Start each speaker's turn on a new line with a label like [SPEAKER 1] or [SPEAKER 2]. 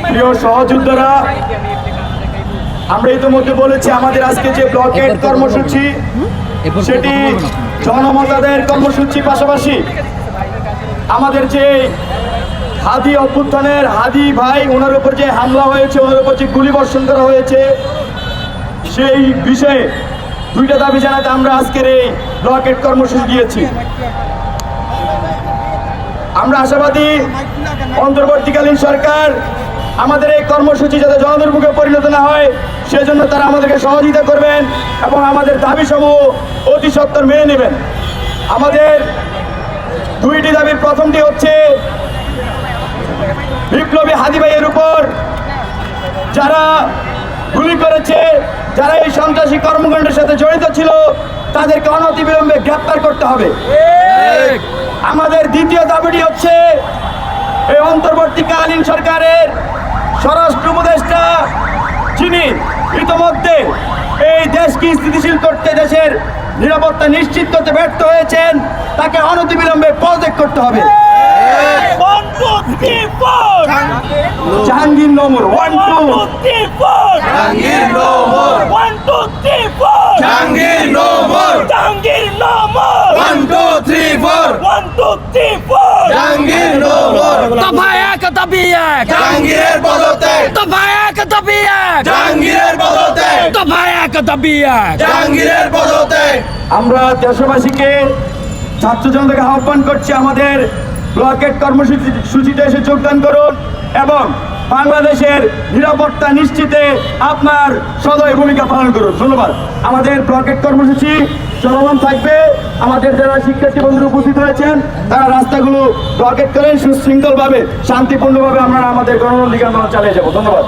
[SPEAKER 1] প্রিয় সহযোদ্ধারা, আমরা ইতিমধ্যে বলেছি আমাদের আজকে যে ব্লকেট কর্মসূচি সেটি জনমতাদের কর্মসূচি, পাশাপাশি আমাদের যে হাদি অভ্যুত্থানের হাদি ভাই, ওনার উপর যে হামলা হয়েছে, ওনার উপর যে গুলিবর্ষণ করা হয়েছে, সেই বিষয়ে দুইটা দাবি জানাতে আমরা আজকের এই ব্লকেট কর্মসূচি দিয়েছি। আমরা আশাবাদী অন্তর্বর্তীকালীন সরকার আমাদের এই কর্মসূচি যাতে জনদুর্ভোগে পরিণত না হয় সেজন্য তারা আমাদেরকে সহযোগিতা করবেন এবং আমাদের দাবিসমূহ অতি সত্বর মেনে নেবেন। আমাদের দুইটি দাবির প্রথমটি হচ্ছে বিপ্লবী হাদি ভাইয়ের উপর যারা গুলি করেছে, যারা এই সন্ত্রাসী কর্মকাণ্ডের সাথে জড়িত ছিল, তাদেরকে অনতিবিলম্বে গ্রেপ্তার করতে হবে। আমাদের দ্বিতীয় দাবিটি হচ্ছে এই অন্তর্বর্তীকালীন সরকারের স্বরাষ্ট্র উপদেষ্টা, যিনি ইতিমধ্যে এই দেশকে স্থিতিশীল করতে, দেশের নিরাপত্তা নিশ্চিত করতে ব্যর্থ হয়েছেন, তাকে অনতিবিলম্বে পদত্যাগ করতে হবে। জাহাঙ্গীর নোমর 1 2
[SPEAKER 2] জাহাঙ্গীর নোমর 1 2 3 4 জাহাঙ্গীর নোমর 1 2 3 4 1 2 3 4 জাহাঙ্গীর নোমর
[SPEAKER 3] দফা এক দাবি এক
[SPEAKER 2] জাহাঙ্গীরের পদত্যাগ
[SPEAKER 3] দফা এক দাবি এক
[SPEAKER 2] জাহাঙ্গীরের পদত্যাগ
[SPEAKER 3] দফা এক দাবি এক
[SPEAKER 2] জাহাঙ্গীরের পদত্যাগ।
[SPEAKER 1] আমরা দেশবাসীকে, ছাত্র জনতাকে আহ্বান করছি আমাদের ব্লকেট কর্মসূচিতে এসে যোগদান করুন এবং বাংলাদেশের নিরাপত্তা নিশ্চিতে আপনার সদয় ভূমিকা পালন করুন। ধন্যবাদ। আমাদের ব্লকেট কর্মসূচি চলমান থাকবে। আমাদের যারা শিক্ষার্থী বন্ধুরা উপস্থিত হয়েছেন তারা রাস্তাগুলো ব্লকেট করেন, সুশৃঙ্খলভাবে শান্তিপূর্ণভাবে আমরা আমাদের গণতান্ত্রিক আন্দোলন চালিয়ে যাব। ধন্যবাদ।